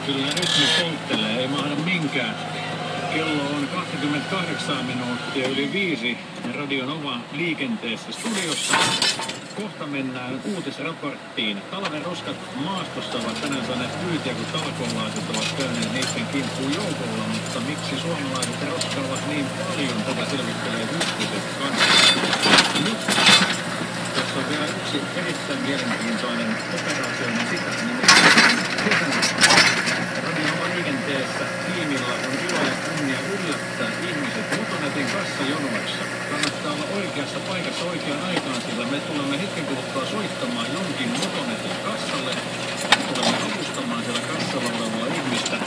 Kyllä rytmi polttelee, ei mahda minkään. Kello on 28 minuuttia yli 5. Radio Nova liikenteessä studiossa. Kohta mennään uutisraporttiin. Talven roskat maastossa ovat tänään saaneet kyytiä, kun talkoolaiset ovat käyneet niiden kimppuun joukolla, mutta miksi suomalaiset roskaavat niin paljon? Tätä selvittelee Huhtiset kanssa. Nyt tässä on vielä yksi erittäin mielenkiintoinen operaatio, niin sitä nimittäin Radio Nova liikenteessä tiimillä on ilo ja kunnia yllättää ihmiset Motonetin kassajonoissa. Kannattaa olla oikeassa paikassa oikeaan aikaan, sillä me tulemme hetken kuluttua soittamaan jonkin Motonetin kassalle. Me tulemme avustamaan siellä kassalla olevaa ihmistä